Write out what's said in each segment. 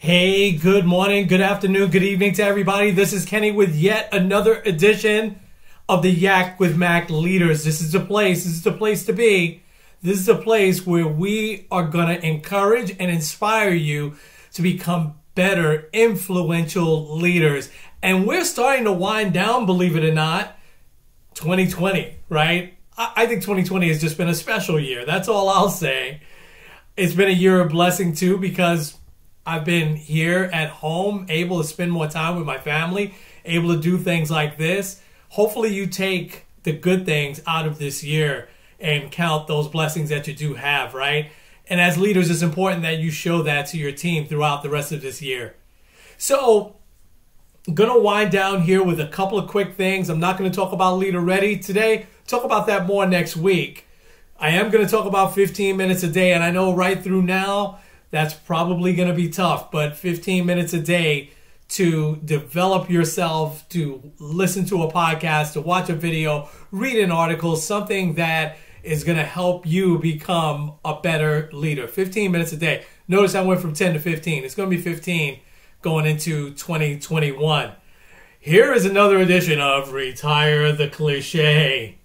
Hey, good morning, good afternoon, good evening to everybody. This is Kenny with yet another edition of the Yak with MAC Leaders. This is the place to be. This is a place where we are going to encourage and inspire you to become better, influential leaders. And we're starting to wind down, believe it or not, 2020, right? I think 2020 has just been a special year. That's all I'll say. It's been a year of blessing too, because I've been here at home, able to spend more time with my family, able to do things like this. Hopefully you take the good things out of this year and count those blessings that you do have, right? And as leaders, it's important that you show that to your team throughout the rest of this year. So I'm going to wind down here with a couple of quick things. I'm not going to talk about Leader Ready today. Talk about that more next week. I am going to talk about 15 minutes a day, and I know right through now, that's probably going to be tough, but 15 minutes a day to develop yourself, to listen to a podcast, to watch a video, read an article, something that is going to help you become a better leader. 15 minutes a day. Notice I went from 10 to 15. It's going to be 15 going into 2021. Here is another edition of Retire the Cliche.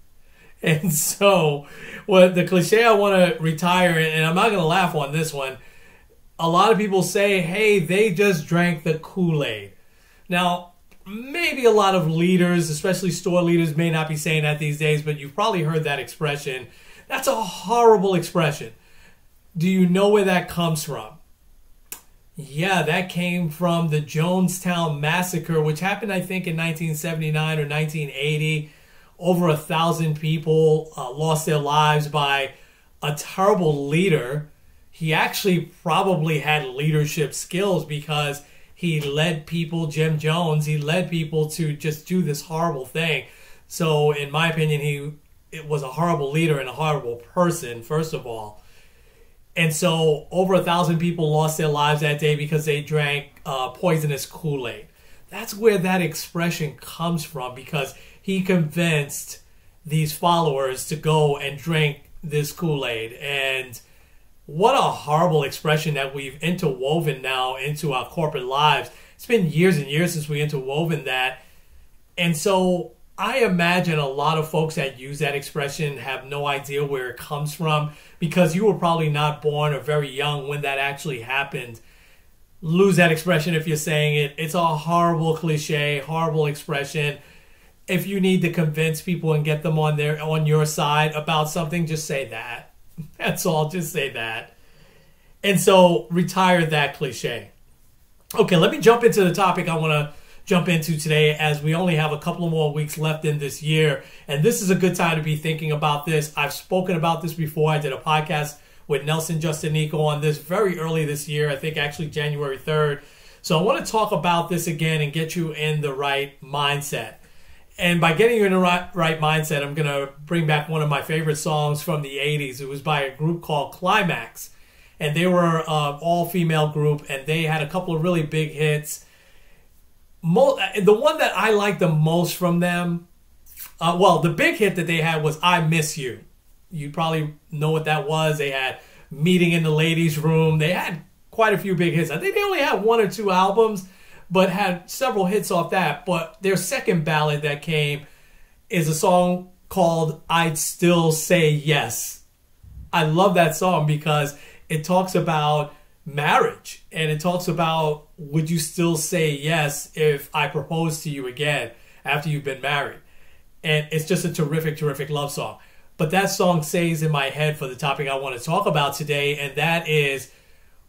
And so, the cliche I want to retire, and I'm not going to laugh on this one, a lot of people say, hey, they just drank the Kool-Aid. Now, maybe a lot of leaders, especially store leaders, may not be saying that these days, but you've probably heard that expression. That's a horrible expression. Do you know where that comes from? Yeah, that came from the Jonestown Massacre, which happened, I think, in 1979 or 1980. Over 1,000 people lost their lives by a terrible leader. He actually probably had leadership skills because he led people, Jim Jones, he led people to just do this horrible thing. So in my opinion, it was a horrible leader and a horrible person, first of all. And so over 1,000 people lost their lives that day because they drank poisonous Kool-Aid. That's where that expression comes from, because he convinced these followers to go and drink this Kool-Aid. And what a horrible expression that we've interwoven now into our corporate lives. It's been years and years since we interwoven that. And so I imagine a lot of folks that use that expression have no idea where it comes from, because you were probably not born or very young when that actually happened. Lose that expression if you're saying it. It's a horrible cliche, horrible expression. If you need to convince people and get them on your side about something, just say that. That's all. Just say that. And so retire that cliche. Okay, let me jump into the topic I want to jump into today, as we only have a couple of more weeks left in this year. And this is a good time to be thinking about this. I've spoken about this before. I did a podcast with Nelson Justinico on this very early this year, I think actually January 3rd. So I want to talk about this again and get you in the right mindset. And by getting you in the right mindset, I'm going to bring back one of my favorite songs from the 80s. It was by a group called Climax. And they were an all-female group, and they had a couple of really big hits. The one that I liked the most from them, the big hit that they had was I Miss You. You probably know what that was. They had Meeting in the Ladies' Room. They had quite a few big hits. I think they only had 1 or 2 albums, but had several hits off that. But their second ballad that came is a song called I'd Still Say Yes. I love that song because it talks about marriage, and it talks about, would you still say yes if I propose to you again after you've been married? And it's just a terrific, terrific love song. But that song stays in my head for the topic I want to talk about today, and that is,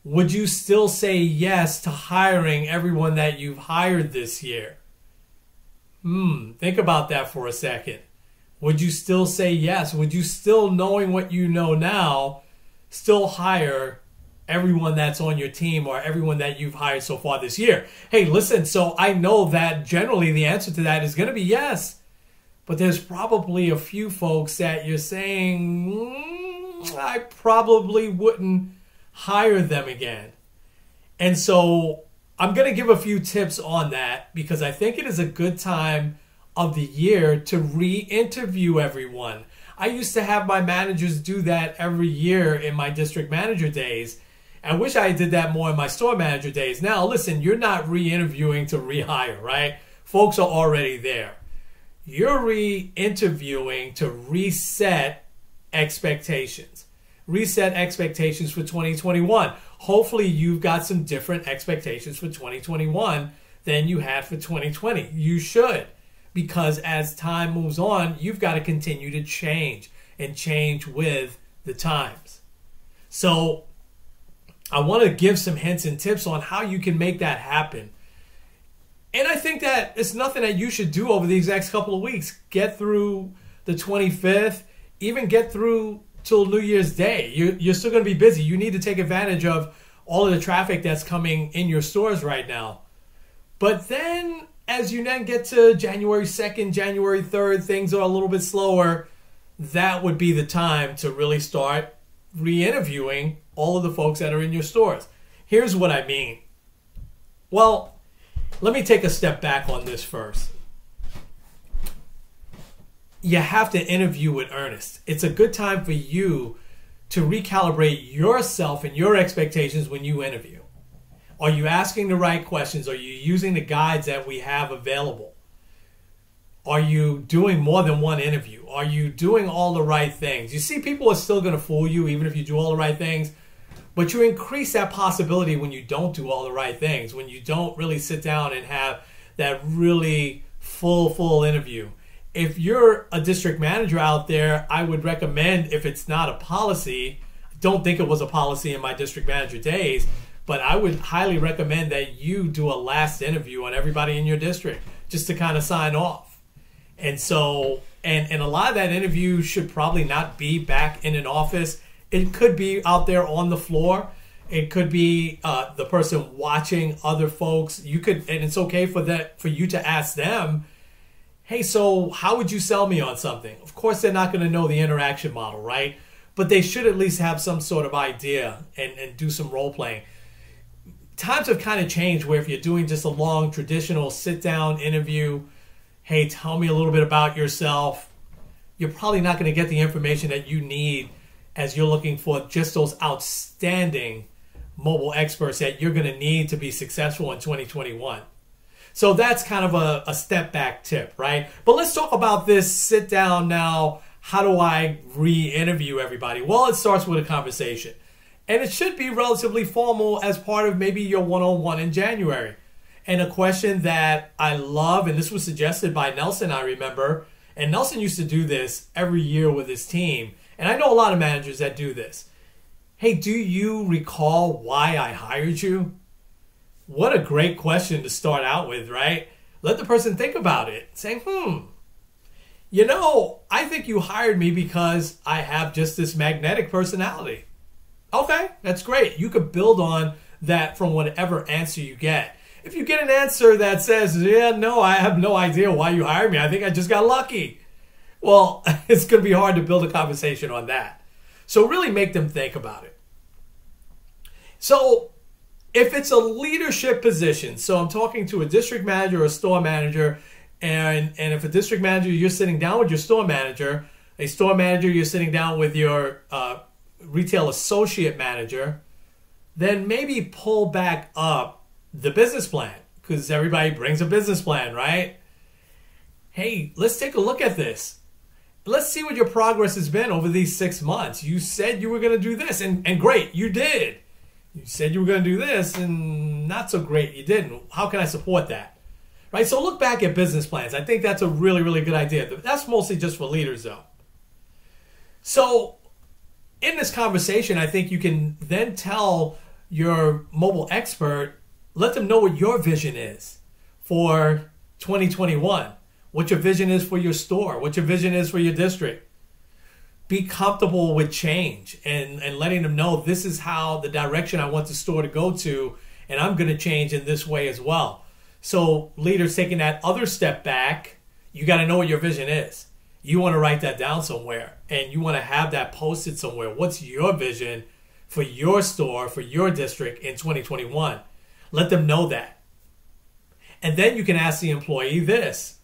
would you still say yes to hiring everyone that you've hired this year? Think about that for a second. Would you still say yes? Would you still, knowing what you know now, still hire everyone that's on your team or everyone that you've hired so far this year? Hey, listen, so I know that generally the answer to that is going to be yes. But there's probably a few folks that you're saying, I probably wouldn't hire them again. And so I'm going to give a few tips on that, because I think it is a good time of the year to re-interview everyone. I used to have my managers do that every year in my district manager days. I wish I did that more in my store manager days. Now, listen, you're not re-interviewing to rehire, right? Folks are already there. You're re-interviewing to reset expectations. Reset expectations for 2021. Hopefully, you've got some different expectations for 2021 than you had for 2020. You should, because as time moves on, you've got to continue to change and change with the times. So I want to give some hints and tips on how you can make that happen. And I think that it's nothing that you should do over these next couple of weeks. Get through the 25th, even get through till New Year's Day. You're still going to be busy. You need to take advantage of all of the traffic that's coming in your stores right now. But then as you then get to January 2nd, January 3rd, things are a little bit slower. That would be the time to really start re-interviewing all of the folks that are in your stores. Here's what I mean. Well, let me take a step back on this first. You have to interview with earnest. It's a good time for you to recalibrate yourself and your expectations when you interview. Are you asking the right questions? Are you using the guides that we have available? Are you doing more than one interview? Are you doing all the right things? You see, people are still going to fool you even if you do all the right things. But you increase that possibility when you don't do all the right things, when you don't really sit down and have that really full interview. If you're a district manager out there, I would recommend, if it's not a policy, I don't think it was a policy in my district manager days, but I would highly recommend that you do a last interview on everybody in your district just to kind of sign off. And so, and a lot of that interview should probably not be back in an office. It could be out there on the floor. It could be the person watching other folks. You could, and it's okay for you to ask them, hey, so how would you sell me on something? Of course, they're not going to know the interaction model, right? But they should at least have some sort of idea and do some role playing. Times have kind of changed where if you're doing just a long traditional sit down interview, hey, tell me a little bit about yourself, you're probably not going to get the information that you need as you're looking for just those outstanding mobile experts that you're going to need to be successful in 2021. So that's kind of a step back tip, right? But let's talk about this sit down now. How do I re-interview everybody? Well, it starts with a conversation. And it should be relatively formal as part of maybe your one-on-one in January. And a question that I love, and this was suggested by Nelson, I remember, and Nelson used to do this every year with his team. And I know a lot of managers that do this. Hey, do you recall why I hired you? What a great question to start out with, right? Let the person think about it. Saying, you know, I think you hired me because I have just this magnetic personality. Okay, that's great. You could build on that from whatever answer you get. If you get an answer that says, yeah, no, I have no idea why you hired me. I think I just got lucky. Well, it's going to be hard to build a conversation on that. So really make them think about it. So if it's a leadership position, so I'm talking to a district manager or a store manager, and if a district manager, you're sitting down with your store manager, a store manager, you're sitting down with your retail associate manager, then maybe pull back up the business plan, because everybody brings a business plan, right? Hey, let's take a look at this. Let's see what your progress has been over these 6 months. You said you were going to do this, and great, you did. You said you were going to do this, and not so great, you didn't. How can I support that? Right? So look back at business plans. I think that's a really, really good idea. That's mostly just for leaders, though. So in this conversation, I think you can then tell your mobile expert, let them know what your vision is for 2021. What your vision is for your store, what your vision is for your district. Be comfortable with change and letting them know this is how the direction I want the store to go to, and I'm going to change in this way as well. So leaders taking that other step back, you got to know what your vision is. You want to write that down somewhere, and you want to have that posted somewhere. What's your vision for your store, for your district in 2021? Let them know that. And then you can ask the employee this.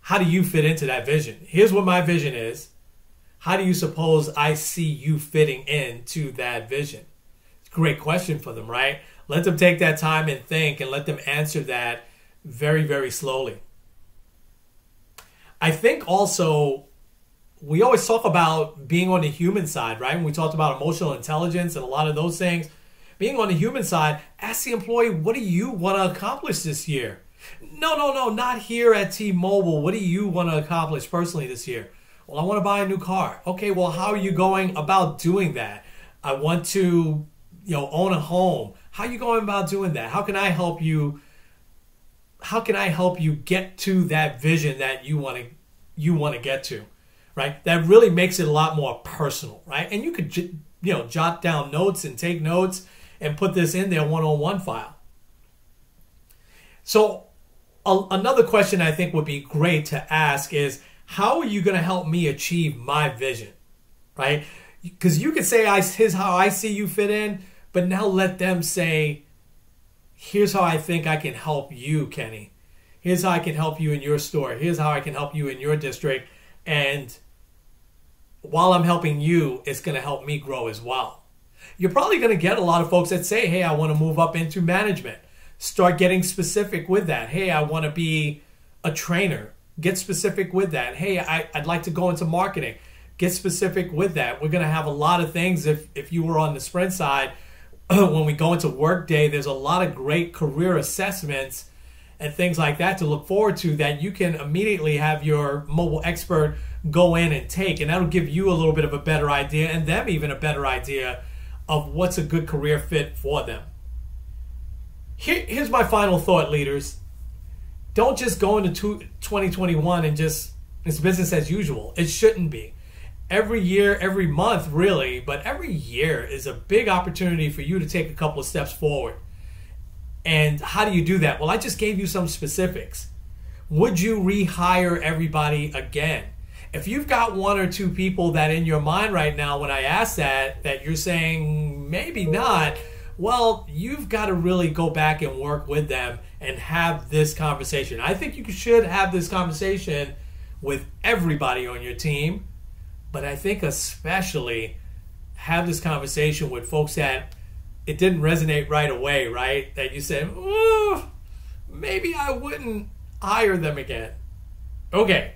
How do you fit into that vision? Here's what my vision is. How do you suppose I see you fitting into that vision? great question for them, right? Let them take that time and think, and let them answer that very, very slowly. I think also we always talk about being on the human side, right? When we talked about emotional intelligence and a lot of those things, being on the human side, ask the employee, what do you want to accomplish this year? No, not here at T-Mobile. What do you want to accomplish personally this year? Well, I want to buy a new car. Okay, well, how are you going about doing that? I want to, own a home. How are you going about doing that? How can I help you? How can I help you get to that vision that you want to get to, right? That really makes it a lot more personal, right? And you could, jot down notes and take notes and put this in their one-on-one file. So another question I think would be great to ask is, how are you going to help me achieve my vision, right? Because you could say, here's how I see you fit in, but now let them say, here's how I think I can help you, Kenny. Here's how I can help you in your store. Here's how I can help you in your district. And while I'm helping you, it's going to help me grow as well. You're probably going to get a lot of folks that say, hey, I want to move up into management. Start getting specific with that. Hey, I want to be a trainer. Get specific with that. Hey, I'd like to go into marketing. Get specific with that. We're going to have a lot of things if you were on the Sprint side. When we go into Workday, there's a lot of great career assessments and things like that to look forward to that you can immediately have your mobile expert go in and take. And that'll give you a little bit of a better idea, and them even a better idea of what's a good career fit for them. Here's my final thought, leaders. Don't just go into 2021 and just, it's business as usual. It shouldn't be. Every year, every month, really, but every year is a big opportunity for you to take a couple of steps forward. And how do you do that? Well, I just gave you some specifics. Would you rehire everybody again? If you've got one or two people that in your mind right now, when I ask that you're saying maybe not, well, you've got to really go back and work with them and have this conversation. I think you should have this conversation with everybody on your team. But I think especially have this conversation with folks that it didn't resonate right away, right? That you said, oh, maybe I wouldn't hire them again. Okay.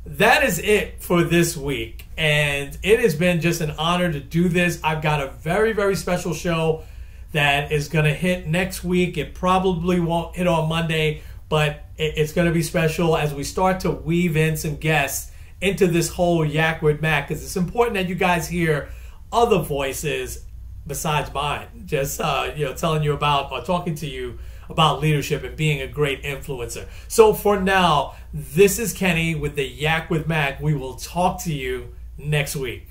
That is it for this week. And it has been just an honor to do this. I've got a very, very special show that is going to hit next week. It probably won't hit on Monday, but it's going to be special as we start to weave in some guests into this whole Yak with Mac, because it's important that you guys hear other voices besides mine, just telling you about or talking to you about leadership and being a great influencer. So for now, this is Kenny with the Yak with Mac. We will talk to you next week.